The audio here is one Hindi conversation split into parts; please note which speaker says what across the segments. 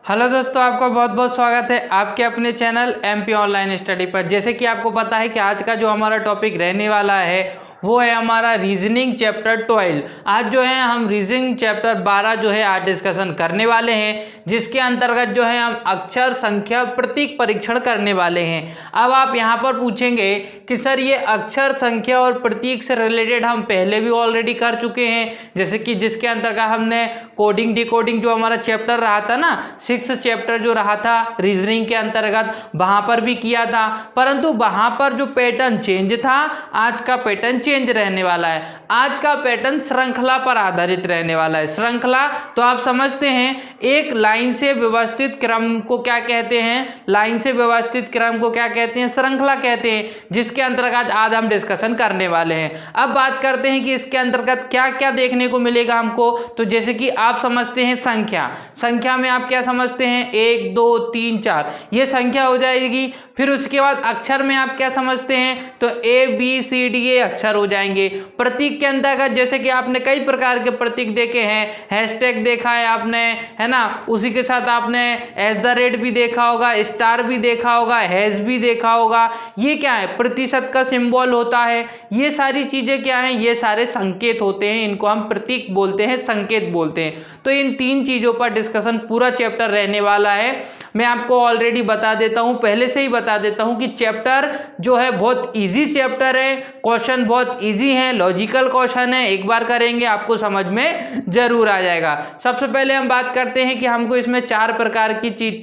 Speaker 1: हेलो दोस्तों, आपका बहुत बहुत स्वागत है आपके अपने चैनल एमपी ऑनलाइन स्टडी पर। जैसे कि आपको पता है कि आज का जो हमारा टॉपिक रहने वाला है वो है हमारा रीजनिंग चैप्टर 12। आज जो है हम रीजनिंग चैप्टर 12 जो है आज डिस्कशन करने वाले हैं, जिसके अंतर्गत जो है हम अक्षर, संख्या, प्रतीक परीक्षण करने वाले हैं। अब आप यहाँ पर पूछेंगे कि सर ये अक्षर, संख्या और प्रतीक से रिलेटेड हम पहले भी ऑलरेडी कर चुके हैं, जैसे कि जिसके अंतर्गत हमने कोडिंग डिकोडिंग जो हमारा चैप्टर रहा था ना, 6 चैप्टर जो रहा था रीजनिंग के अंतर्गत, वहां पर भी किया था। परंतु वहां पर जो पैटर्न चेंज था, आज का पैटर्न चेंज रहने वाला है। आज का पैटर्न श्रृंखला पर आधारित रहने वाला है। श्रृंखला तो आप समझते हैं, एक लाइन से व्यवस्थित क्रम को क्या कहते हैं? लाइन से व्यवस्थित क्रम को क्या कहते हैं? श्रृंखला कहते हैं, जिसके अंतर्गत आज हम डिस्कशन करने वाले हैं। अब बात करते हैं कि इसके अंतर्गत क्या क्या देखने को मिलेगा हमको। तो जैसे कि आप समझते हैं संख्या, संख्या में आप क्या समझते हैं? 1 2 3 4 ये संख्या हो जाएगी। फिर उसके बाद अक्षर में आप क्या समझते हैं? तो ABCD ये अक्षर हो जाएंगे। प्रतीक के अंतर्गत जैसे कि आपने कई प्रकार के प्रतीक देखे हैं, हैशटैग देखा है आपने, है ना, उसी के साथ आपने @ भी देखा होगा, स्टार भी देखा होगा, हैश भी देखा होगा। ये क्या है? प्रतिशत का सिंबल होता है। ये सारी चीजें क्या हैं? ये सारे संकेत होते हैं, इनको हम प्रतीक बोलते हैं, संकेत बोलते हैं। तो इन 3 चीजों पर डिस्कशन पूरा चैप्टर रहने वाला है। मैं आपको ऑलरेडी बता देता हूं, पहले से ही बता देता हूं कि चैप्टर जो है बहुत इजी चैप्टर है, क्वेश्चन बहुत इजी है, लॉजिकल क्वेश्चन है। एक बार करेंगे आपको समझ में जरूर आ जाएगा। सबसे पहले हम बात करते हैं कि हमको इसमें 4 प्रकार की चीज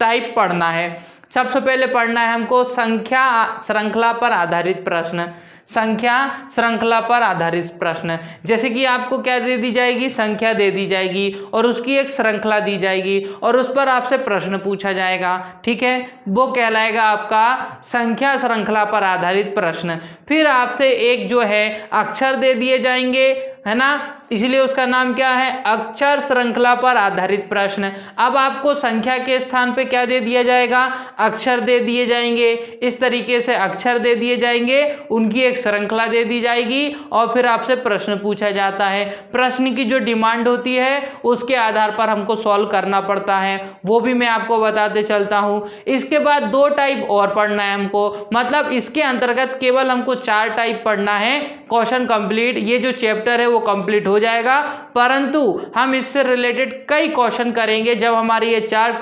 Speaker 1: टाइप पढ़ना है। सबसे पहले पढ़ना है हमको संख्या श्रृंखला पर आधारित प्रश्न। संख्या श्रृंखला पर आधारित प्रश्न, जैसे कि आपको क्या दे दी जाएगी? संख्या दे दी जाएगी और उसकी एक श्रृंखला दी जाएगी और उस पर आपसे प्रश्न पूछा जाएगा। ठीक है, वो कहलाएगा आपका संख्या श्रृंखला पर आधारित प्रश्न। फिर आपसे एक जो है अक्षर दे दिए जाएंगे, है ना, इसलिए उसका नाम क्या है? अक्षर श्रृंखला पर आधारित प्रश्न। अब आपको संख्या के स्थान पे क्या दे दिया जाएगा? अक्षर दे दिए जाएंगे। इस तरीके से अक्षर दे दिए जाएंगे, उनकी एक श्रृंखला दे दी जाएगी और फिर आपसे प्रश्न पूछा जाता है। प्रश्न की जो डिमांड होती है उसके आधार पर हमको सॉल्व करना पड़ता है, वो भी मैं आपको बताते चलता हूं। इसके बाद 2 टाइप और पढ़ना है हमको, मतलब इसके अंतर्गत केवल हमको 4 टाइप पढ़ना है। क्वेश्चन कंप्लीट, ये जो चैप्टर है वो कंप्लीट हो जाएगा, परंतु हम इससे रिलेटेड कई क्वेश्चन करेंगे। जब हमारे ये 4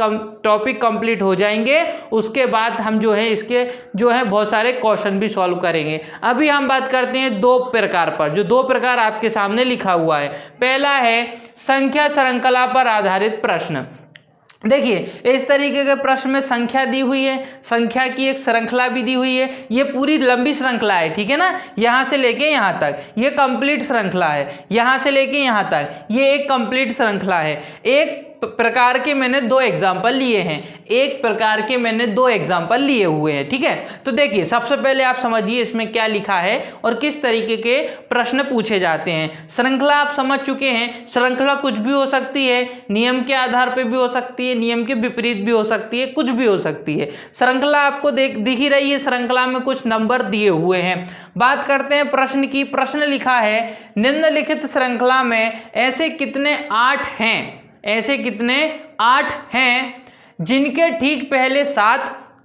Speaker 1: टॉपिक कंप्लीट हो जाएंगे उसके बाद हम जो है इसके जो है बहुत सारे क्वेश्चन भी सॉल्व करेंगे। अभी हम बात करते हैं 2 प्रकार पर, जो 2 प्रकार आपके सामने लिखा हुआ है। पहला है संख्या श्रृंखला पर आधारित प्रश्न। देखिए, इस तरीके के प्रश्न में संख्या दी हुई है, संख्या की एक श्रृंखला भी दी हुई है। ये पूरी लंबी श्रृंखला है, ठीक है ना, यहाँ से लेके यहाँ तक ये कंप्लीट श्रृंखला है, यहाँ से लेके यहाँ तक ये एक कंप्लीट श्रृंखला है। एक प्रकार के मैंने 2 एग्जाम्पल लिए हैं, एक प्रकार के मैंने 2 एग्जाम्पल लिए हुए हैं। ठीक है, तो देखिए सबसे पहले आप समझिए इसमें क्या लिखा है और किस तरीके के प्रश्न पूछे जाते हैं। श्रृंखला आप समझ चुके हैं, श्रृंखला कुछ भी हो सकती है, नियम के आधार पर भी हो सकती है, नियम के विपरीत भी हो सकती है, कुछ भी हो सकती है। श्रृंखला आपको दिख ही रही है, श्रृंखला में कुछ नंबर दिए हुए हैं। बात करते हैं प्रश्न की। प्रश्न लिखा है, निम्नलिखित श्रृंखला में ऐसे कितने 8 हैं, ऐसे कितने 8 हैं जिनके ठीक पहले 7,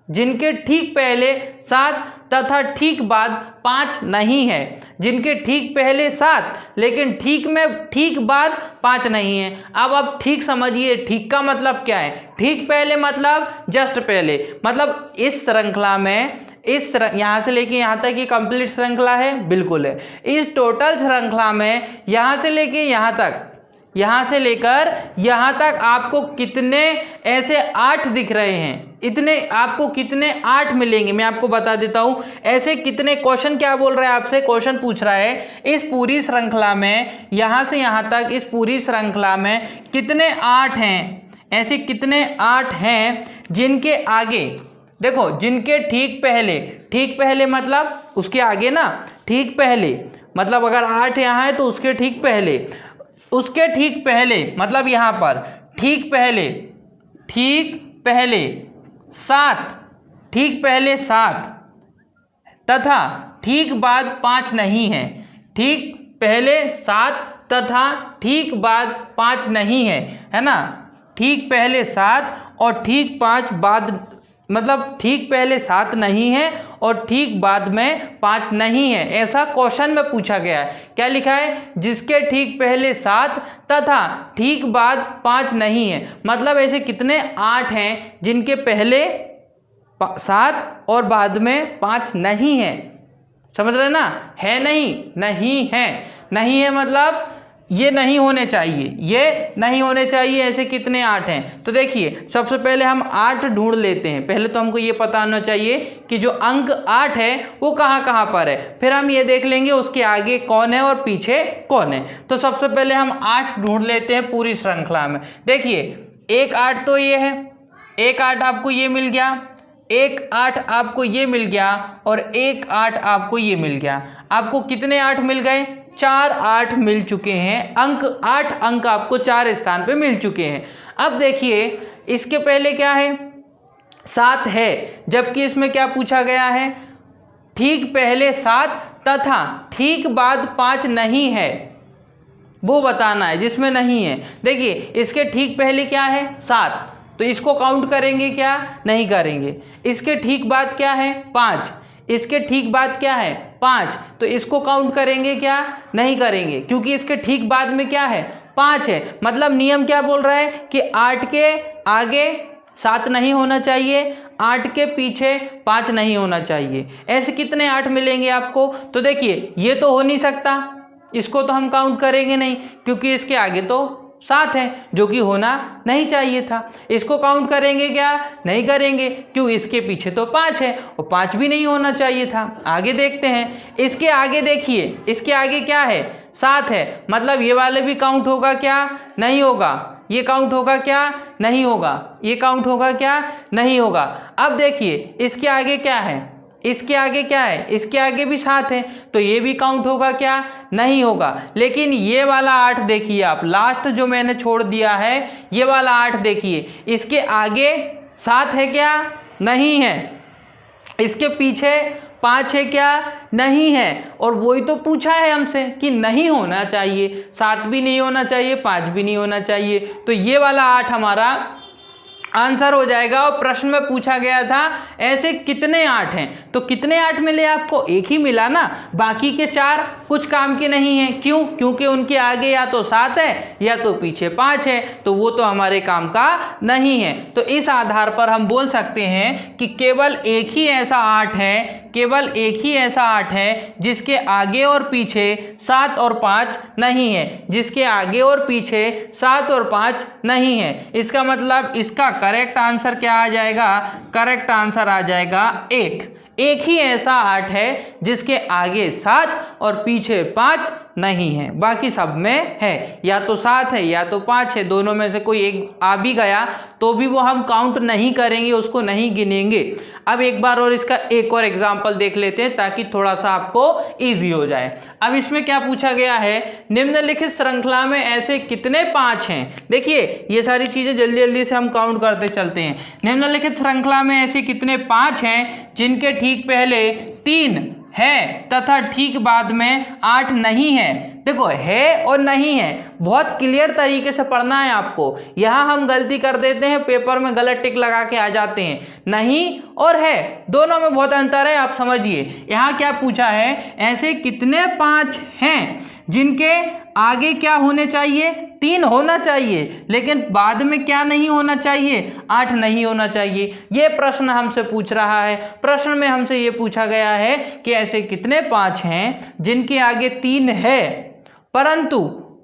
Speaker 1: जिनके ठीक पहले 7 तथा ठीक बाद 5 नहीं है। जिनके ठीक पहले 7 लेकिन ठीक बाद 5 नहीं है। अब आप ठीक समझिए, ठीक का मतलब क्या है? ठीक पहले मतलब जस्ट पहले, मतलब इस श्रृंखला में यहाँ से लेके यहाँ तक ये कंप्लीट श्रृंखला है, बिल्कुल है। इस टोटल श्रृंखला में यहाँ से लेके यहाँ तक, यहाँ से लेकर यहाँ तक आपको कितने ऐसे 8 दिख रहे हैं? इतने आपको कितने 8 मिलेंगे, मैं आपको बता देता हूँ। ऐसे कितने, क्वेश्चन क्या बोल रहा है आपसे? क्वेश्चन पूछ रहा है इस पूरी श्रृंखला में, यहाँ से यहाँ तक इस पूरी श्रृंखला में कितने 8 हैं, ऐसे कितने 8 हैं जिनके आगे, देखो, जिनके ठीक पहले मतलब उसके आगे ना, ठीक पहले मतलब अगर 8 यहाँ है तो उसके ठीक पहले मतलब यहाँ पर ठीक पहले 7 तथा ठीक बाद 5 नहीं है। ठीक पहले 7 तथा ठीक बाद 5 नहीं है, है ना। ठीक पहले 7 और ठीक 5 बाद, मतलब ठीक पहले 7 नहीं है और ठीक बाद में 5 नहीं है, ऐसा क्वेश्चन में पूछा गया है। क्या लिखा है? जिसके ठीक पहले 7 तथा ठीक बाद 5 नहीं है। मतलब ऐसे कितने 8 हैं जिनके पहले 7 और बाद में 5 नहीं है। समझ रहे ना? है नहीं, नहीं है, नहीं है मतलब ये नहीं होने चाहिए, ये नहीं होने चाहिए। ऐसे कितने 8 हैं? तो देखिए सबसे पहले हम 8 ढूंढ लेते हैं। पहले तो हमको ये पता होना चाहिए कि जो अंक 8 है वो कहाँ कहाँ पर है, फिर हम ये देख लेंगे उसके आगे कौन है और पीछे कौन है। तो सबसे पहले हम 8 ढूंढ लेते हैं पूरी श्रृंखला में। देखिए एक 8 तो ये है, एक 8 आपको ये मिल गया, एक 8 आपको ये मिल गया और एक 8 आपको ये मिल गया। आपको कितने 8 मिल गए? 4 8 मिल चुके हैं। अंक 8 अंक आपको 4 स्थान पे मिल चुके हैं। अब देखिए इसके पहले क्या है? 7 है, जबकि इसमें क्या पूछा गया है? ठीक पहले 7 तथा ठीक बाद 5 नहीं है, वो बताना है जिसमें नहीं है। देखिए इसके ठीक पहले क्या है? 7, तो इसको काउंट करेंगे क्या? नहीं करेंगे। इसके ठीक बाद क्या है? 5, इसके ठीक बाद क्या है? 5, तो इसको काउंट करेंगे क्या? नहीं करेंगे, क्योंकि इसके ठीक बाद में क्या है? 5 है। मतलब नियम क्या बोल रहा है कि 8 के आगे 7 नहीं होना चाहिए, 8 के पीछे 5 नहीं होना चाहिए। ऐसे कितने 8 मिलेंगे आपको? तो देखिए ये तो हो नहीं सकता, इसको तो हम काउंट करेंगे नहीं, क्योंकि इसके आगे तो 7 है जो कि होना नहीं चाहिए था। इसको काउंट करेंगे क्या? नहीं करेंगे, क्यों? इसके पीछे तो 5 है और 5 भी नहीं होना चाहिए था। आगे देखते हैं, इसके आगे देखिए, इसके आगे क्या है? 7 है। मतलब ये वाले भी काउंट होगा क्या? नहीं होगा। ये काउंट होगा क्या? नहीं होगा। ये काउंट होगा क्या? नहीं होगा। अब देखिए इसके आगे क्या है? इसके आगे क्या है? इसके आगे भी 7 है, तो ये भी काउंट होगा क्या? नहीं होगा। लेकिन ये वाला 8 देखिए आप, लास्ट जो मैंने छोड़ दिया है ये वाला 8 देखिए, इसके आगे 7 है क्या? नहीं है। इसके पीछे 5 है क्या? नहीं है। और वही तो पूछा है हमसे कि नहीं होना चाहिए, 7 भी नहीं होना चाहिए, 5 भी नहीं होना चाहिए। तो ये वाला 8 हमारा आंसर हो जाएगा। और प्रश्न में पूछा गया था ऐसे कितने 8 हैं, तो कितने 8 मिले आपको? एक ही मिला ना, बाकी के 4 कुछ काम के नहीं हैं। क्यों? क्योंकि उनके आगे या तो 7 है या तो पीछे 5 है, तो वो तो हमारे काम का नहीं है। तो इस आधार पर हम बोल सकते हैं कि केवल एक ही ऐसा 8 है, केवल एक ही ऐसा 8 है जिसके आगे और पीछे 7 और 5 नहीं है, जिसके आगे और पीछे 7 और 5 नहीं है। इसका मतलब इसका करेक्ट आंसर क्या आ जाएगा? करेक्ट आंसर आ जाएगा 1। एक ही ऐसा 8 है जिसके आगे 7 और पीछे 5 नहीं है, बाकी सब में है। या तो 7 है या तो 5 है, दोनों में से कोई एक आ भी गया तो भी वो हम काउंट नहीं करेंगे, उसको नहीं गिनेंगे। अब एक बार और इसका एक और एग्जाम्पल देख लेते हैं ताकि थोड़ा सा आपको ईजी हो जाए। अब इसमें क्या पूछा गया है? निम्नलिखित श्रृंखला में ऐसे कितने 5 हैं? देखिए ये सारी चीजें जल्दी जल्दी से हम काउंट करते चलते हैं। निम्नलिखित श्रृंखला में ऐसे कितने 5 हैं जिनके ठीक पहले 3 है तथा ठीक बाद में 8 नहीं है। देखो है और नहीं है, बहुत क्लियर तरीके से पढ़ना है आपको। यहाँ हम गलती कर देते हैं, पेपर में गलत टिक लगा के आ जाते हैं। नहीं और है, दोनों में बहुत अंतर है, आप समझिए। यहाँ क्या पूछा है? ऐसे कितने 5 हैं जिनके आगे क्या होने चाहिए? 3 होना चाहिए, लेकिन बाद में क्या नहीं होना चाहिए? 8 नहीं होना चाहिए। ये प्रश्न हमसे पूछ रहा है। प्रश्न में हमसे ये पूछा गया है कि ऐसे कितने 5 हैं जिनके आगे 3 है परंतु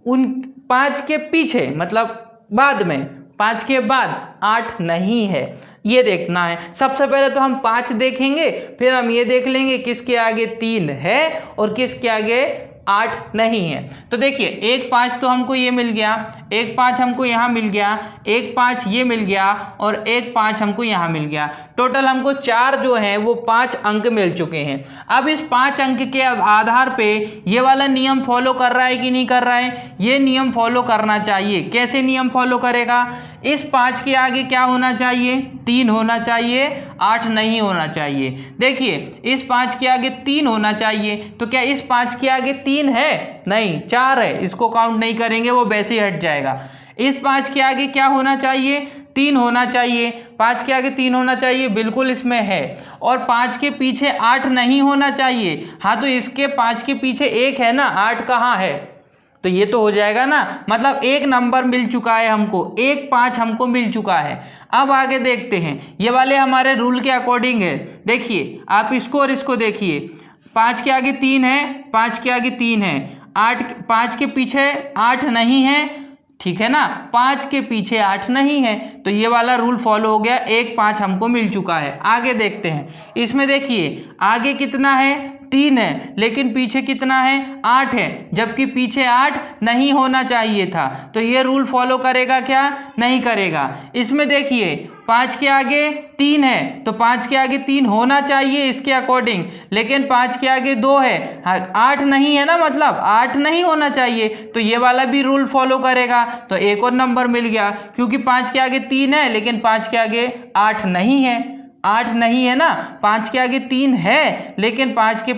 Speaker 1: उन 5 के पीछे, मतलब बाद में 5 के बाद 8 नहीं है। ये देखना है। सबसे पहले तो हम 5 देखेंगे, फिर हम ये देख लेंगे किसके आगे 3 है और किसके आगे 8 नहीं है। तो देखिए एक 5 तो हमको ये मिल गया, एक 5 हमको यहाँ मिल गया, एक 5 ये मिल गया और एक 5 हमको यहाँ मिल गया। टोटल हमको 4 जो है वो 5 अंक मिल चुके हैं। अब इस 5 अंक के आधार पे ये वाला नियम फॉलो कर रहा है कि नहीं कर रहा है? ये नियम फॉलो करना चाहिए। कैसे नियम फॉलो करेगा? इस 5 के आगे क्या होना चाहिए? 3 होना चाहिए, 8 नहीं होना चाहिए। देखिए इस 5 के आगे 3 होना चाहिए, तो क्या इस 5 के आगे 3 है? नहीं, 4 है, इसको काउंट नहीं करेंगे, वो वैसे ही हट जाएगा। इस 5 के आगे क्या होना चाहिए, 3 होना चाहिए। 5 के आगे 3 होना चाहिए, बिल्कुल इसमें है। और 5 के पीछे 8 नहीं होना चाहिए। हाँ तो इसके 5 के पीछे 1 है ना, 8 कहाँ है, तो ये तो हो जाएगा ना, मतलब एक नंबर मिल चुका है हमको, 1 5 हमको मिल चुका है। अब आगे देखते हैं, ये वाले हमारे रूल के अकॉर्डिंग है। देखिए आप इसको और इसको देखिए, 5 के आगे 3 है, 5 के आगे 3 है, 5 के पीछे 8 नहीं है, ठीक है ना, 5 के पीछे 8 नहीं है, तो ये वाला रूल फॉलो हो गया, 1 5 हमको मिल चुका है। आगे देखते हैं, इसमें देखिए आगे कितना है, 3 है, लेकिन पीछे कितना है, 8 है, जबकि पीछे 8 नहीं होना चाहिए था, तो ये रूल फॉलो करेगा क्या, नहीं करेगा। इसमें देखिए 5 के आगे 3 है, तो 5 के आगे 3 होना चाहिए इसके अकॉर्डिंग, लेकिन 5 के आगे 2 है, 8 नहीं है ना, मतलब 8 नहीं होना चाहिए, तो ये वाला भी रूल फॉलो करेगा, तो एक और नंबर मिल गया, क्योंकि 5 के आगे 3 है लेकिन 5 के आगे 8 नहीं है, 8 नहीं है ना, 5 के आगे 3 है लेकिन 5 के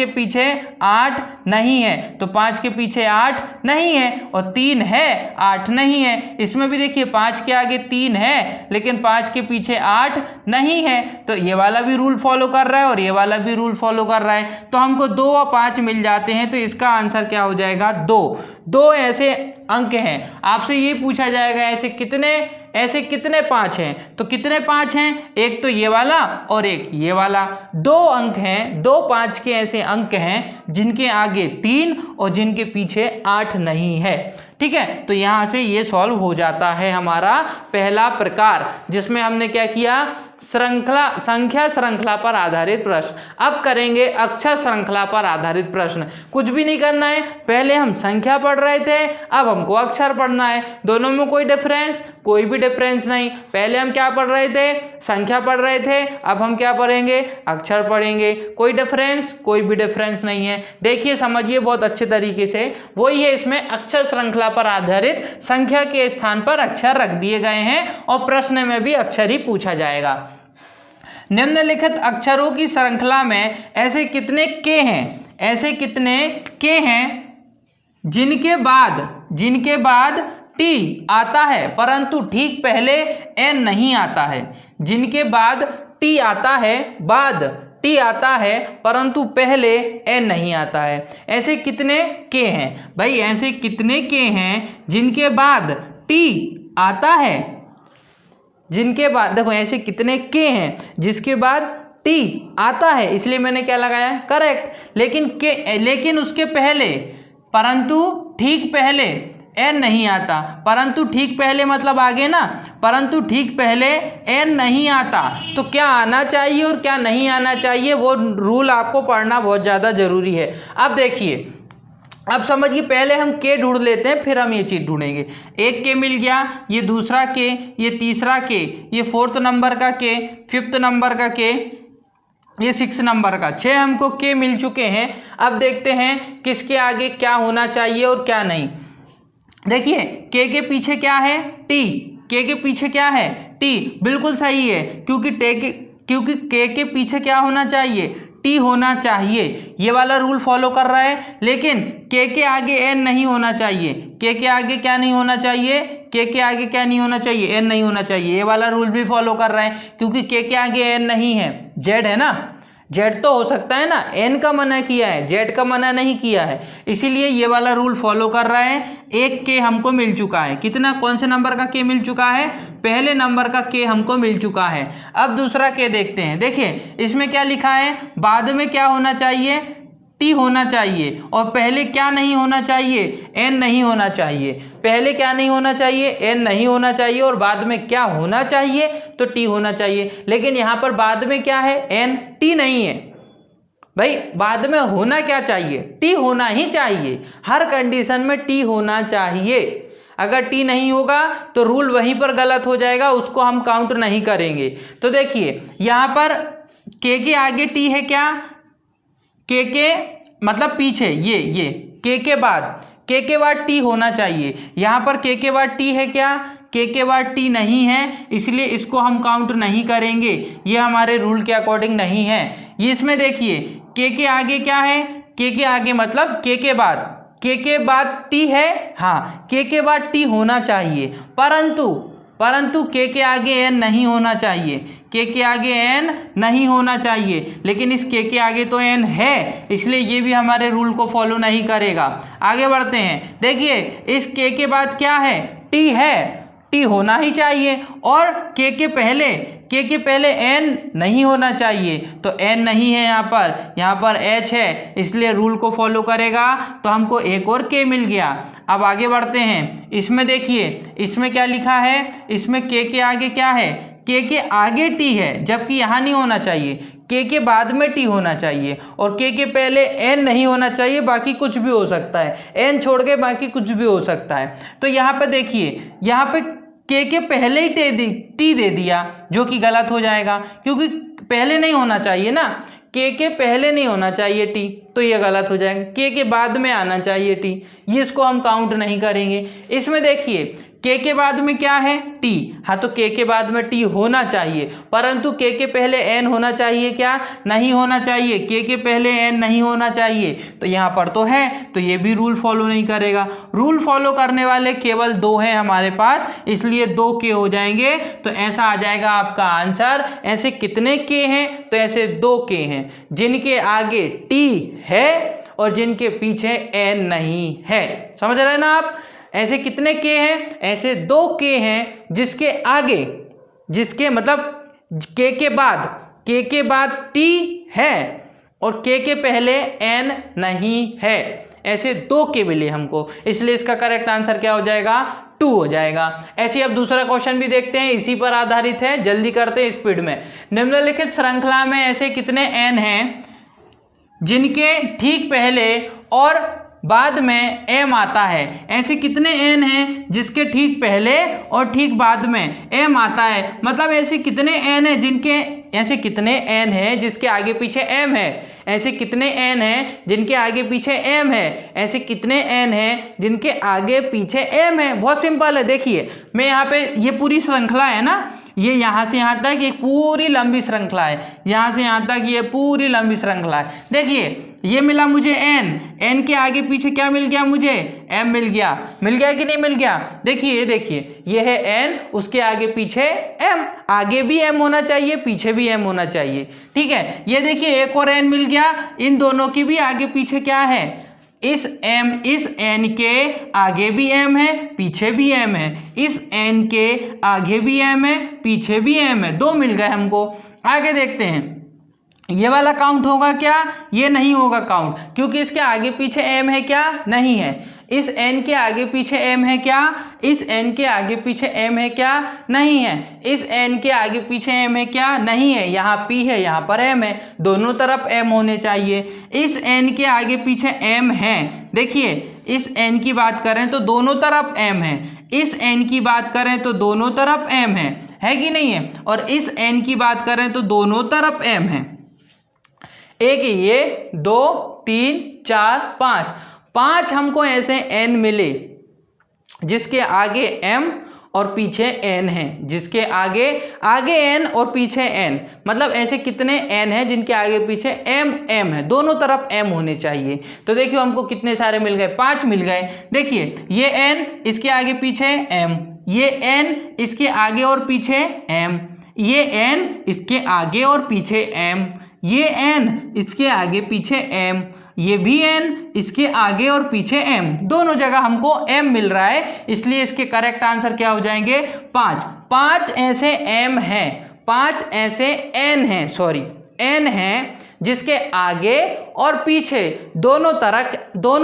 Speaker 1: पीछे 8 नहीं है, तो 5 के पीछे 8 नहीं है और 3 है, 8 नहीं है। इसमें भी देखिए 5 के आगे 3 है लेकिन 5 के पीछे 8 नहीं है, तो ये वाला भी रूल फॉलो कर रहा है और ये वाला भी रूल फॉलो कर रहा है, तो हमको 2 और 5 मिल जाते हैं, तो इसका आंसर क्या हो जाएगा, 2 ऐसे अंक हैं। आपसे ये पूछा जाएगा ऐसे कितने 5 हैं, तो कितने 5 हैं, एक तो ये वाला और एक ये वाला, 2 अंक हैं, 2 5 के ऐसे अंक हैं जिनके आगे 3 और जिनके पीछे 8 नहीं है, ठीक है। तो यहाँ से ये सॉल्व हो जाता है हमारा पहला प्रकार, जिसमें हमने क्या किया, संख्या श्रृंखला पर आधारित प्रश्न। अब करेंगे अक्षर श्रृंखला पर आधारित प्रश्न। कुछ भी नहीं करना है, पहले हम संख्या पढ़ रहे थे, अब हमको अक्षर पढ़ना है, दोनों में कोई भी डिफरेंस नहीं। पहले हम क्या पढ़ रहे थे, संख्या पढ़ रहे थे, अब हम क्या पढ़ेंगे, अक्षर पढ़ेंगे। कोई भी डिफरेंस नहीं है। देखिए समझिए बहुत अच्छे तरीके से, वही है, इसमें अक्षर श्रृंखला पर आधारित संख्या के स्थान पर अक्षर रख दिए गए हैं और प्रश्न में भी अक्षर ही पूछा जाएगा। निम्नलिखित अक्षरों की श्रृंखला में ऐसे कितने के हैं जिनके बाद टी आता है परंतु ठीक पहले एन नहीं आता है, जिनके बाद टी आता है, टी आता है परंतु पहले एन नहीं आता है। ऐसे कितने के हैं भाई, ऐसे कितने के हैं जिनके बाद टी आता है, जिनके बाद, देखो ऐसे कितने के हैं जिसके बाद टी आता है, इसलिए मैंने क्या लगाया, करेक्ट। लेकिन उसके पहले, परंतु ठीक पहले एन नहीं आता, परंतु ठीक पहले मतलब आगे ना, परंतु ठीक पहले एन नहीं आता, तो क्या आना चाहिए और क्या नहीं आना चाहिए, वो रूल आपको पढ़ना बहुत ज़्यादा ज़रूरी है। अब देखिए, अब समझिए, पहले हम के ढूंढ लेते हैं, फिर हम ये चीज़ ढूंढेंगे। एक के मिल गया, ये दूसरा के, ये तीसरा के, ये 4th नंबर का के, 5th नंबर का के, ये 6 नंबर का, 6 हमको के मिल चुके हैं। अब देखते हैं किसके आगे क्या होना चाहिए और क्या नहीं। देखिए के पीछे क्या है, टी, के पीछे क्या है, टी, बिल्कुल सही है, क्योंकि के पीछे क्या होना चाहिए, टी होना चाहिए। ये वाला रूल फॉलो कर रहा है, लेकिन के आगे एन नहीं होना चाहिए, के आगे क्या नहीं होना चाहिए, के आगे क्या नहीं होना चाहिए, एन नहीं होना चाहिए। ये वाला रूल भी फॉलो कर रहा है, क्योंकि के आगे एन नहीं है, जेड है ना, जेड तो हो सकता है ना, एन का मना किया है, जेड का मना नहीं किया है, इसीलिए ये वाला रूल फॉलो कर रहा है। एक के हमको मिल चुका है, कितना, कौन से नंबर का के मिल चुका है, पहले नंबर का के हमको मिल चुका है। अब दूसरा के देखते हैं। देखिए इसमें क्या लिखा है, बाद में क्या होना चाहिए, टी होना चाहिए, और पहले क्या नहीं होना चाहिए, एन नहीं होना चाहिए। पहले क्या नहीं होना चाहिए, एन नहीं होना चाहिए, और बाद में क्या होना चाहिए, तो टी होना चाहिए। लेकिन यहाँ पर बाद में क्या है, एन, टी नहीं है भाई, बाद में होना क्या चाहिए, टी होना ही चाहिए, हर कंडीशन में टी होना चाहिए। अगर टी नहीं होगा तो रूल वहीं पर गलत हो जाएगा, उसको हम काउंट नहीं करेंगे। तो देखिए यहाँ पर के आगे टी है क्या, के मतलब पीछे, ये के बाद टी होना चाहिए। यहाँ पर के बाद टी है क्या, के बाद टी नहीं है, इसलिए इसको हम काउंट नहीं करेंगे, ये हमारे रूल के अकॉर्डिंग नहीं है। ये इसमें देखिए के आगे क्या है, के आगे मतलब के बाद के बाद टी है, हाँ के बाद टी होना चाहिए, परंतु के आगे एन नहीं होना चाहिए, के आगे एन नहीं होना चाहिए, लेकिन इस के आगे तो एन है, इसलिए ये भी हमारे रूल को फॉलो नहीं करेगा। आगे बढ़ते हैं, देखिए इस के बाद क्या है, टी है, टी होना ही चाहिए, और के पहले एन नहीं होना चाहिए, तो एन नहीं है यहाँ पर एच है, इसलिए रूल को फॉलो करेगा, तो हमको एक और के मिल गया। अब आगे बढ़ते हैं, इसमें देखिए इसमें क्या लिखा है, इसमें के आगे क्या है, के आगे टी है, जबकि यहाँ नहीं होना चाहिए, के बाद में टी होना चाहिए, और के पहले एन नहीं होना चाहिए, बाकी कुछ भी हो सकता है, एन छोड़ के बाकी कुछ भी हो सकता है। तो यहाँ पे देखिए, यहाँ पे के पहले ही टी दे दिया, जो कि गलत हो जाएगा, क्योंकि पहले नहीं होना चाहिए ना, के पहले नहीं होना चाहिए टी, तो ये गलत हो जाएगा, के बाद में आना चाहिए टी, ये इसको हम काउंट नहीं करेंगे। इसमें देखिए के बाद में क्या है, टी, हाँ तो के बाद में टी होना चाहिए, परंतु के पहले एन होना चाहिए, क्या नहीं होना चाहिए, के पहले एन नहीं होना चाहिए, तो यहाँ पर तो है, तो ये भी रूल फॉलो नहीं करेगा। रूल फॉलो करने वाले केवल दो हैं हमारे पास, इसलिए दो के हो जाएंगे, तो ऐसा आ जाएगा आपका आंसर। ऐसे कितने के हैं, तो ऐसे दो के हैं, जिनके आगे टी है और जिनके पीछे एन नहीं है। समझ रहे हैं ना आप, ऐसे कितने के हैं, ऐसे दो के हैं जिसके आगे, जिसके मतलब के बाद टी है और के पहले एन नहीं है, ऐसे दो के मिले हमको, इसलिए इसका करेक्ट आंसर क्या हो जाएगा, 2 हो जाएगा। ऐसे अब दूसरा क्वेश्चन भी देखते हैं, इसी पर आधारित है, जल्दी करते हैं स्पीड में। निम्नलिखित श्रृंखला में ऐसे कितने एन हैं जिनके ठीक पहले और बाद में एम आता है, ऐसे कितने एन हैं जिसके ठीक पहले और ठीक बाद में एम आता है, मतलब ऐसे कितने एन हैं जिनके, ऐसे कितने एन हैं जिसके आगे पीछे एम है, ऐसे कितने एन हैं जिनके आगे पीछे एम है, ऐसे कितने एन हैं जिनके आगे पीछे एम है। बहुत सिंपल है, देखिए मैं यहाँ पे, ये पूरी श्रृंखला है ना, ये यहाँ से यहाँ तक एक पूरी लंबी श्रृंखला है, यहाँ से यहाँ तक ये पूरी लंबी श्रृंखला है। देखिए ये मिला मुझे एन के आगे पीछे क्या मिल गया, मुझे एम मिल गया कि नहीं मिल गया। देखिए ये है एन, उसके आगे पीछे एम, आगे भी एम होना चाहिए, पीछे भी एम होना चाहिए, ठीक है। ये देखिए एक और एन मिल गया, इन दोनों की भी आगे पीछे क्या है, इस एन के आगे भी एम है, पीछे भी एम है, इस एन के आगे भी एम है, पीछे भी एम है, 2 मिल गए हमको। आगे देखते हैं, ये वाला काउंट होगा क्या, ये नहीं होगा काउंट, क्योंकि इसके आगे पीछे एम है क्या, नहीं है। इस एन के आगे पीछे एम है क्या, इस एन के आगे पीछे एम है क्या, नहीं है। इस एन के आगे पीछे एम है क्या, नहीं है। यहाँ पी है, यहाँ पर एम है, दोनों तरफ एम होने चाहिए। इस एन के आगे पीछे एम है, देखिए इस एन की बात करें तो दोनों तरफ एम है, इस एन की बात करें तो दोनों तरफ एम है कि नहीं है, और इस एन की बात करें तो दोनों तरफ एम है। एक ये, 2, 3, 4, 5 हमको ऐसे एन मिले जिसके आगे एम और पीछे एन है, जिसके आगे एन और पीछे एन, मतलब ऐसे कितने एन है जिनके आगे पीछे एम है, दोनों तरफ एम होने चाहिए। तो देखियो हमको कितने सारे मिल गए, 5 मिल गए। देखिए ये एन, इसके आगे पीछे एम, ये एन इसके आगे और पीछे एम, ये एन इसके आगे और पीछे एम, ये एन इसके आगे पीछे एम, ये भी एन इसके आगे और पीछे एम, दोनों जगह हमको एम मिल रहा है, इसलिए इसके करेक्ट आंसर क्या हो जाएंगे, 5 ऐसे एम है, 5 ऐसे एन है, एन है जिसके आगे और पीछे दोनों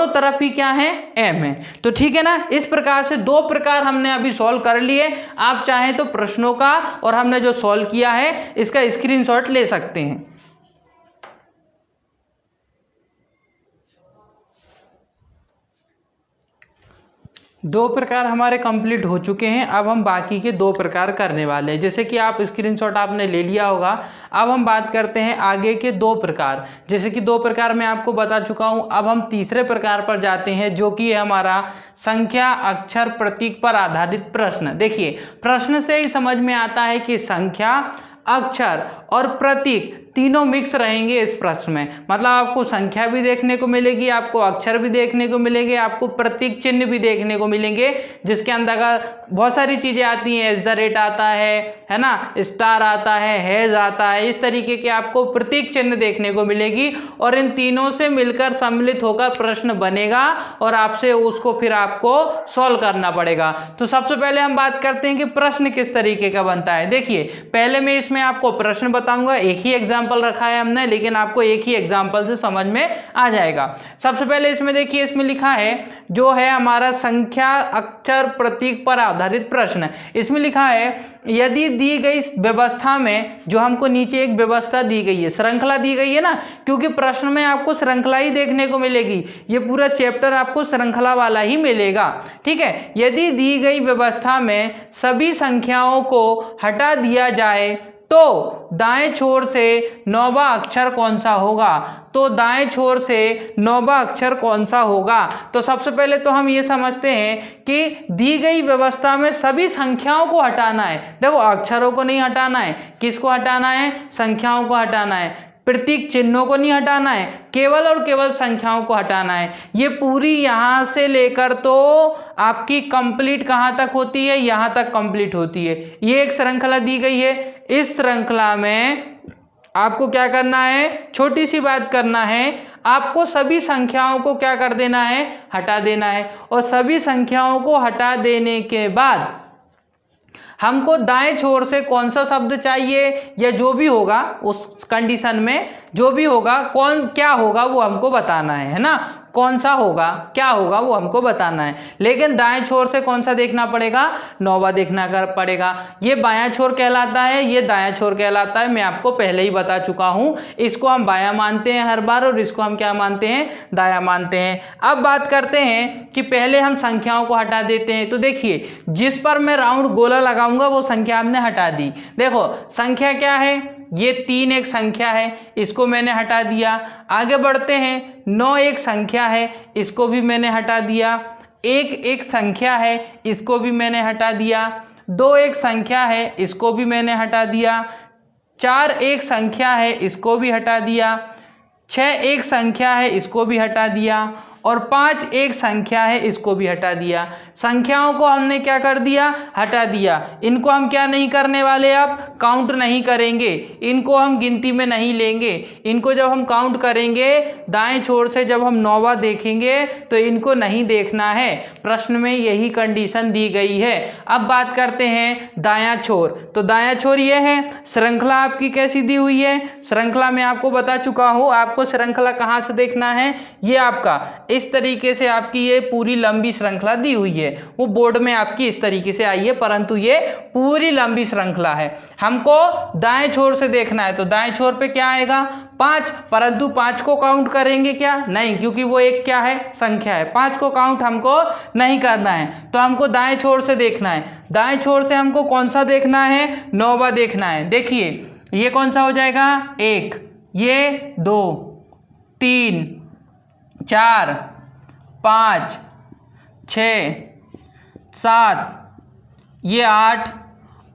Speaker 1: तरफ ही क्या है, एम है। तो ठीक है ना, इस प्रकार से 2 प्रकार हमने अभी सॉल्व कर लिए। आप चाहें तो प्रश्नों का और हमने जो सॉल्व किया है इसका स्क्रीनशॉट ले सकते हैं। दो प्रकार हमारे कंप्लीट हो चुके हैं, अब हम बाकी के 2 प्रकार करने वाले हैं। जैसे कि आप स्क्रीनशॉट आपने ले लिया होगा। अब हम बात करते हैं आगे के 2 प्रकार। जैसे कि 2 प्रकार मैं आपको बता चुका हूं, अब हम तीसरे प्रकार पर जाते हैं, जो कि है हमारा संख्या, अक्षर, प्रतीक पर आधारित प्रश्न। देखिए प्रश्न से ही समझ में आता है कि संख्या, अक्षर और प्रतीक तीनों मिक्स रहेंगे इस प्रश्न में। मतलब आपको संख्या भी देखने को मिलेगी, आपको अक्षर भी देखने को मिलेंगे, आपको प्रतीक चिन्ह भी देखने को मिलेंगे, जिसके अंदर बहुत सारी चीजें आती हैं। एज द रेट आता है ना, स्टार आता है, हैज आता है, इस तरीके के आपको प्रतीक चिन्ह देखने को मिलेगी और इन तीनों से मिलकर सम्मिलित होकर प्रश्न बनेगा और आपसे उसको फिर आपको सॉल्व करना पड़ेगा। तो सबसे पहले हम बात करते हैं कि प्रश्न किस तरीके का बनता है। देखिए, पहले मैं इसमें आपको प्रश्न बताऊंगा, एक ही एग्जाम्पल रखा है हमने, लेकिन आपको एक ही एग्जाम्पल से समझ में आ जाएगा। सबसे पहले इसमें देखिए, इसमें लिखा है जो है हमारा संख्या अक्षर प्रतीक पर आधारित प्रश्न। इसमें लिखा है यदि दी गई व्यवस्था में, जो हमको नीचे एक व्यवस्था दी गई है, श्रृंखला दी गई है ना, क्योंकि प्रश्न में आपको श्रृंखला ही देखने को मिलेगी, ये पूरा चैप्टर आपको श्रृंखला वाला ही मिलेगा। ठीक है, यदि दी गई व्यवस्था में सभी संख्याओं को हटा दिया जाए तो दाएं छोर से 9वां अक्षर कौन सा होगा? तो दाएं छोर से 9वां अक्षर कौन सा होगा? तो सबसे पहले तो हम ये समझते हैं कि दी गई व्यवस्था में सभी संख्याओं को हटाना है। देखो, अक्षरों को नहीं हटाना है, किसको हटाना है? संख्याओं को हटाना है। प्रतीक चिन्हों को नहीं हटाना है, केवल और केवल संख्याओं को हटाना है। ये पूरी यहां से लेकर तो आपकी कंप्लीट कहां तक होती है? यहां तक कंप्लीट होती है। ये एक श्रृंखला दी गई है, इस श्रृंखला में आपको क्या करना है? छोटी सी बात करना है, आपको सभी संख्याओं को क्या कर देना है? हटा देना है। और सभी संख्याओं को हटा देने के बाद हमको दाएं छोर से कौन सा शब्द चाहिए, या जो भी होगा उस कंडीशन में जो भी होगा, कौन क्या होगा वो हमको बताना है ना, कौन सा होगा क्या होगा वो हमको बताना है। लेकिन दाएं छोर से कौन सा देखना पड़ेगा? 9वां देखना पड़ेगा। ये बायां छोर कहलाता है, ये दायां छोर कहलाता है। मैं आपको पहले ही बता चुका हूं, इसको हम बायां मानते हैं हर बार और इसको हम क्या मानते हैं? दायां मानते हैं। अब बात करते हैं कि पहले हम संख्याओं को हटा देते हैं। तो देखिए, जिस पर मैं राउंड गोला लगाऊंगा वो संख्या हमने हटा दी। देखो, संख्या क्या है? ये 3 एक संख्या है, इसको मैंने हटा दिया। आगे बढ़ते हैं, 9 एक संख्या है, इसको भी मैंने हटा दिया। 1 एक संख्या है, इसको भी मैंने हटा दिया। 2 एक संख्या है, इसको भी मैंने हटा दिया। 4 एक संख्या है, इसको भी हटा दिया। 6 एक संख्या है, इसको भी हटा दिया। और 5 एक संख्या है, इसको भी हटा दिया। संख्याओं को हमने क्या कर दिया? हटा दिया। इनको हम क्या नहीं करने वाले? अब काउंट नहीं करेंगे, इनको हम गिनती में नहीं लेंगे। इनको जब हम काउंट करेंगे, दाएं छोर से जब हम 9वां देखेंगे तो इनको नहीं देखना है। प्रश्न में यही कंडीशन दी गई है। अब बात करते हैं दायां छोर। तो दायां छोर ये है, श्रृंखला आपकी कैसी दी हुई है? श्रृंखला में आपको बता चुका हूं, आपको श्रृंखला कहां से देखना है? ये आपका इस तरीके से आपकी ये पूरी लंबी श्रृंखला दी हुई है। वो बोर्ड में आपकी इस तरीके से आई है, परंतु ये पूरी लंबी श्रृंखला है। हमको दाएं छोर से देखना है, तो दाएं छोर पे क्या आएगा? 5। परंतु 5 को काउंट करेंगे क्या? नहीं, क्योंकि वो एक क्या है? संख्या है। 5 को काउंट हमको नहीं करना है, तो हमको दाएं छोर से देखना है। दाएं छोर से हमको कौन सा देखना है? 9वां देखना है। देखिए, ये कौन सा हो जाएगा? 1, ये 2, 3, 4, 5, 6, 7, ये 8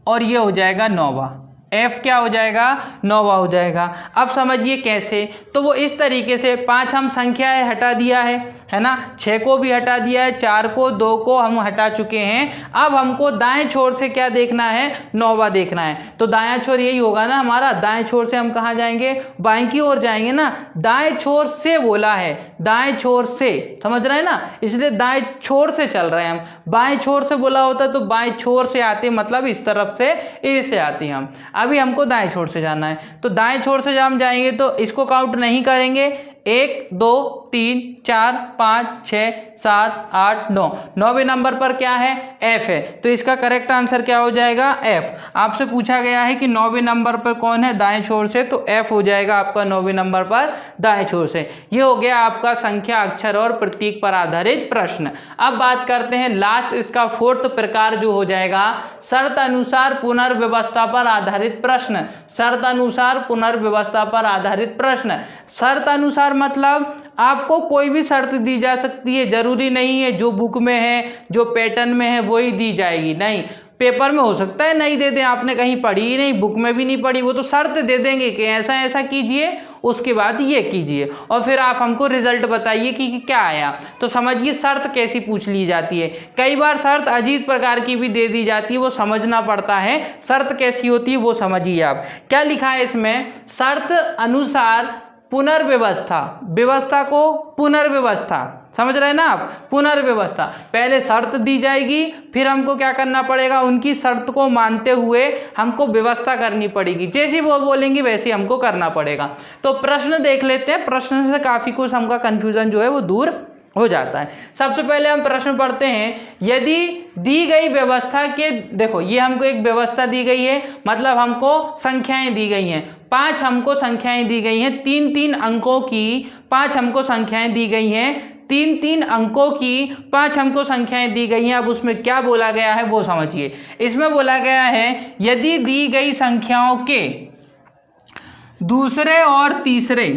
Speaker 1: और ये हो जाएगा 9वां। F क्या हो जाएगा? 9वां हो जाएगा। अब समझिए कैसे। तो वो इस तरीके से 5 हम संख्याएं हटा दिया है ना, 6 को भी हटा दिया है, 4 को, 2 को हम हटा चुके हैं। अब हमको दाएं छोर से क्या देखना है? 9वां देखना है। तो दायां छोर यही होगा ना हमारा। दाएं छोर से हम कहाँ जाएंगे? बाएं की ओर जाएंगे ना। दाएं छोर से बोला है, दाएं छोर से, समझ रहे हैं ना, इसलिए दाएं छोर से चल रहे हैं हम। बाएं छोर से बोला होता तो बाएं छोर से आते, मतलब इस तरफ से, ऐसे आते हम। अभी हमको दाएं छोर से जाना है, तो दाएं छोर से जब हम जाएंगे तो इसको काउंट नहीं करेंगे। 1, 2, 3, 4, 5, 6, 7, 8, 9। 9वें नंबर पर क्या है? F है। तो इसका करेक्ट आंसर क्या हो जाएगा? F। आपसे पूछा गया है कि 9वें नंबर पर कौन है दाएं छोर से, तो F हो जाएगा आपका 9वें नंबर पर दाएं छोर से। ये हो गया आपका संख्या, अक्षर और प्रतीक पर आधारित प्रश्न। अब बात करते हैं लास्ट, इसका 4th प्रकार जो हो जाएगा, शर्त अनुसार पुनर्व्यवस्था पर आधारित प्रश्न। शर्त अनुसार पुनर्व्यवस्था पर आधारित प्रश्न। शर्त अनुसार मतलब आपको कोई भी शर्त दी जा सकती है, जरूरी नहीं है जो बुक में है, जो पैटर्न में है वही दी जाएगी, नहीं। पेपर में हो सकता है नहीं दे दें, आपने कहीं पढ़ी ही नहीं, बुक में भी नहीं पढ़ी, वो तो शर्त दे देंगे कि ऐसा ऐसा कीजिए, उसके बाद ये कीजिए और फिर आप हमको रिजल्ट बताइए कि क्या आया। तो समझिए शर्त कैसी पूछ ली जाती है। कई बार शर्त अजीब प्रकार की भी दे दी जाती है, वो समझना पड़ता है शर्त कैसी होती है, वो समझिए आप। क्या लिखा है इसमें, शर्त अनुसार पुनर्व्यवस्था, व्यवस्था को पुनर्व्यवस्था, समझ रहे हैं ना आप, पुनर्व्यवस्था। पहले शर्त दी जाएगी, फिर हमको क्या करना पड़ेगा, उनकी शर्त को मानते हुए हमको व्यवस्था करनी पड़ेगी, जैसे वो बोलेंगे वैसे हमको करना पड़ेगा। तो प्रश्न देख लेते हैं, प्रश्न से काफ़ी कुछ हमका कन्फ्यूजन जो है वो दूर हो जाता है। सबसे पहले हम प्रश्न पढ़ते हैं, यदि दी गई व्यवस्था के, देखो ये हमको एक व्यवस्था दी गई है, मतलब हमको संख्याएं दी गई हैं, 5 हमको संख्याएं दी गई हैं, 3-3 अंकों की 5 हमको संख्याएं दी गई हैं, 3-3 अंकों की 5 हमको संख्याएं दी गई हैं। अब उसमें क्या बोला गया है वो समझिए। इसमें बोला गया है, यदि दी गई संख्याओं के दूसरे और तीसरे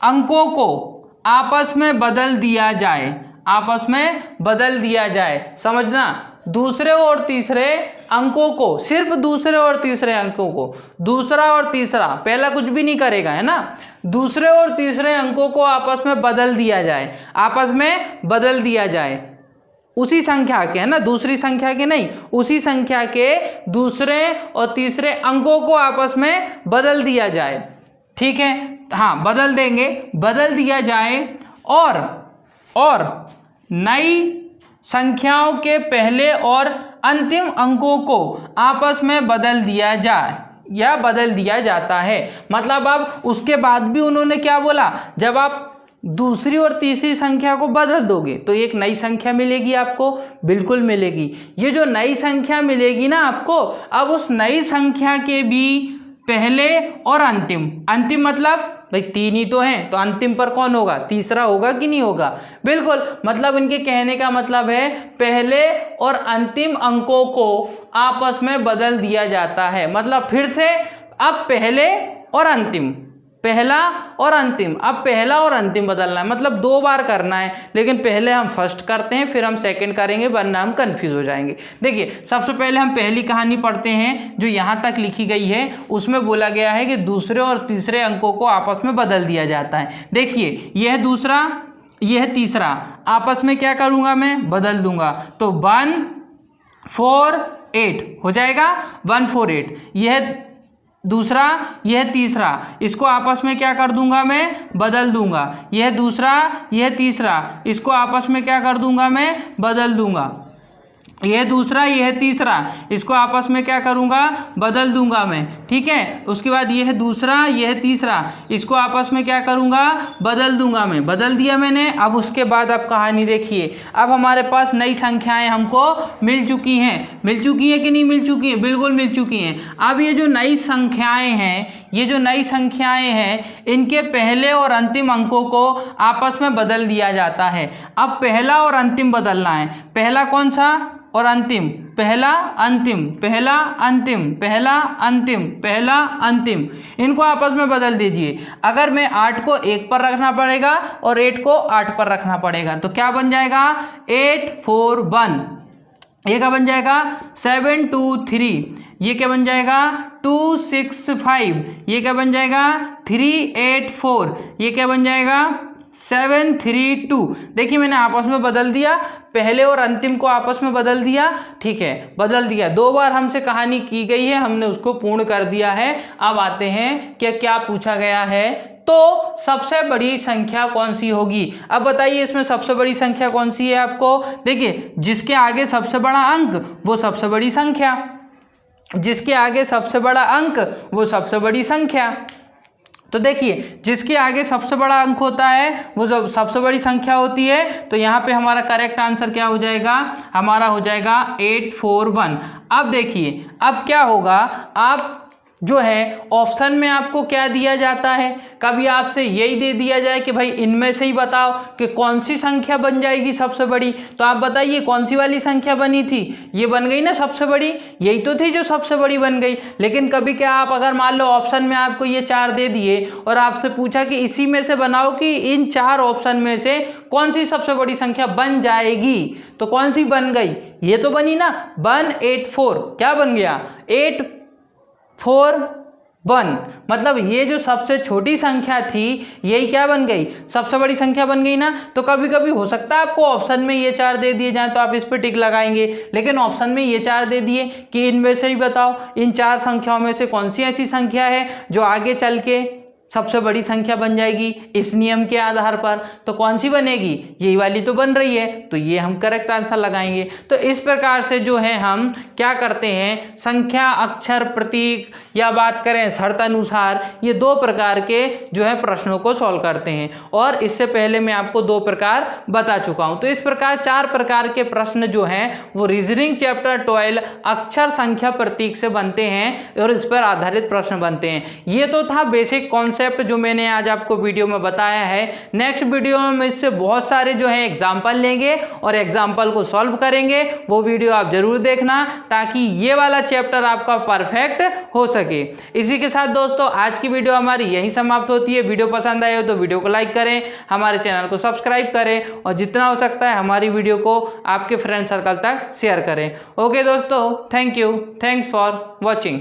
Speaker 1: अंकों को आपस में बदल दिया जाए, आपस में बदल दिया जाए, समझना, दूसरे और तीसरे अंकों को, सिर्फ दूसरे और तीसरे अंकों को, दूसरा और तीसरा, पहला कुछ भी नहीं करेगा, है ना, दूसरे और तीसरे अंकों को आपस में बदल दिया जाए, आपस में बदल दिया जाए, उसी संख्या के, है ना, दूसरी संख्या के नहीं, उसी संख्या के दूसरे और तीसरे अंकों को आपस में बदल दिया जाए, ठीक है, हाँ बदल देंगे, बदल दिया जाए और नई संख्याओं के पहले और अंतिम अंकों को आपस में बदल दिया जाए या बदल दिया जाता है। मतलब अब उसके बाद भी उन्होंने क्या बोला, जब आप दूसरी और तीसरी संख्या को बदल दोगे तो एक नई संख्या मिलेगी आपको, बिल्कुल मिलेगी। ये जो नई संख्या मिलेगी ना आपको, अब उस नई संख्या के भी पहले और अंतिम, अंतिम मतलब भाई 3 ही तो हैं, तो अंतिम पर कौन होगा, तीसरा होगा कि नहीं होगा, बिल्कुल। मतलब इनके कहने का मतलब है पहले और अंतिम अंकों को आपस में बदल दिया जाता है। मतलब फिर से अब पहले और अंतिम, पहला और अंतिम, अब पहला और अंतिम बदलना है, मतलब 2 बार करना है, लेकिन पहले हम फर्स्ट करते हैं फिर हम सेकंड करेंगे, वरना हम कंफ्यूज हो जाएंगे। देखिए सबसे पहले हम पहली कहानी पढ़ते हैं जो यहाँ तक लिखी गई है, उसमें बोला गया है कि दूसरे और तीसरे अंकों को आपस में बदल दिया जाता है। देखिए यह दूसरा, यह तीसरा, आपस में क्या करूँगा मैं, बदल दूंगा, तो 1 4 8 हो जाएगा, 1 4 8, यह दूसरा, यह तीसरा, इसको आपस में क्या कर दूंगा मैं, बदल दूंगा, यह दूसरा, यह तीसरा, इसको आपस में क्या कर दूंगा मैं, बदल दूंगा, यह दूसरा, यह तीसरा, इसको आपस में क्या करूंगा, बदल दूंगा मैं, ठीक है। उसके बाद यह दूसरा, यह तीसरा, इसको आपस में क्या करूंगा, बदल दूंगा मैं, बदल दिया मैंने। अब उसके बाद आप कहानी देखिए, अब हमारे पास नई संख्याएं हमको मिल चुकी हैं, मिल चुकी हैं कि नहीं मिल चुकी हैं, बिल्कुल मिल चुकी हैं। अब ये जो नई संख्याएं हैं, ये जो नई संख्याएं हैं, इनके पहले और अंतिम अंकों को आपस में बदल दिया जाता है। अब पहला और अंतिम बदलना है, पहला कौन सा और अंतिम, पहला अंतिम, पहला अंतिम, पहला अंतिम, पहला अंतिम, इनको आपस में बदल दीजिए। अगर मैं 8 को 1 पर रखना पड़ेगा और 8 को 8 पर रखना पड़ेगा, तो क्या बन जाएगा, 8 4 1, ये क्या बन जाएगा, 7 2 3, ये क्या बन जाएगा, 2 6 5, ये क्या बन जाएगा, 3 8 4, ये क्या बन जाएगा, 7 3 2। देखिए मैंने आपस में बदल दिया, पहले और अंतिम को आपस में बदल दिया, ठीक है, बदल दिया। 2 बार हमसे कहानी की गई है, हमने उसको पूर्ण कर दिया है। अब आते हैं कि क्या पूछा गया है, तो सबसे बड़ी संख्या कौन सी होगी। अब बताइए इसमें सबसे बड़ी संख्या कौन सी है आपको, देखिए जिसके आगे सबसे बड़ा अंक वो सबसे बड़ी संख्या, जिसके आगे सबसे बड़ा अंक वो सबसे बड़ी संख्या। तो देखिए जिसके आगे सबसे बड़ा अंक होता है वो जब सबसे बड़ी संख्या होती है, तो यहाँ पे हमारा करेक्ट आंसर क्या हो जाएगा, हमारा हो जाएगा 8 4 1। अब देखिए अब क्या होगा, आप जो है ऑप्शन में आपको क्या दिया जाता है, कभी आपसे यही दे दिया जाए कि भाई इनमें से ही बताओ कि कौन सी संख्या बन जाएगी सबसे बड़ी, तो आप बताइए कौन सी वाली संख्या बनी थी, ये बन गई ना सबसे बड़ी, यही तो थी जो सबसे बड़ी बन गई। लेकिन कभी क्या आप अगर मान लो ऑप्शन में आपको ये 4 दे दिए और आपसे पूछा कि इसी में से बनाओ कि इन 4 ऑप्शन में से कौन सी सबसे बड़ी संख्या बन जाएगी, तो कौन सी बन गई, ये तो बनी ना 184, क्या बन गया 841, मतलब ये जो सबसे छोटी संख्या थी यही क्या बन गई, सबसे बड़ी संख्या बन गई ना। तो कभी कभी हो सकता है आपको ऑप्शन में ये 4 दे दिए जाए तो आप इस पे टिक लगाएंगे, लेकिन ऑप्शन में ये 4 दे दिए कि इनमें से ही बताओ इन 4 संख्याओं में से कौन सी ऐसी संख्या है जो आगे चल के सबसे बड़ी संख्या बन जाएगी इस नियम के आधार पर, तो कौन सी बनेगी, यही वाली तो बन रही है, तो ये हम करेक्ट आंसर लगाएंगे। तो इस प्रकार से जो है हम क्या करते हैं, संख्या, अक्षर, प्रतीक या बात करें शर्त अनुसार, ये 2 प्रकार के जो है प्रश्नों को सॉल्व करते हैं। और इससे पहले मैं आपको 2 प्रकार बता चुका हूं। तो इस प्रकार 4 प्रकार के प्रश्न जो हैं वो रीजनिंग चैप्टर 12 अक्षर, संख्या, प्रतीक से बनते हैं और इस पर आधारित प्रश्न बनते हैं। ये तो था बेसिक कॉन्सेप्ट जो मैंने आज आपको वीडियो में बताया है। नेक्स्ट वीडियो में इससे बहुत सारे जो है एग्जाम्पल लेंगे और एग्जाम्पल को सॉल्व करेंगे, वो वीडियो आप जरूर देखना ताकि ये वाला चैप्टर आपका परफेक्ट हो सके। इसी के साथ दोस्तों आज की वीडियो हमारी यही समाप्त होती है। वीडियो पसंद आए हो तो वीडियो को लाइक करें, हमारे चैनल को सब्सक्राइब करें और जितना हो सकता है हमारी वीडियो को आपके फ्रेंड सर्कल तक शेयर करें। ओके दोस्तों, thank you, thanks for watching.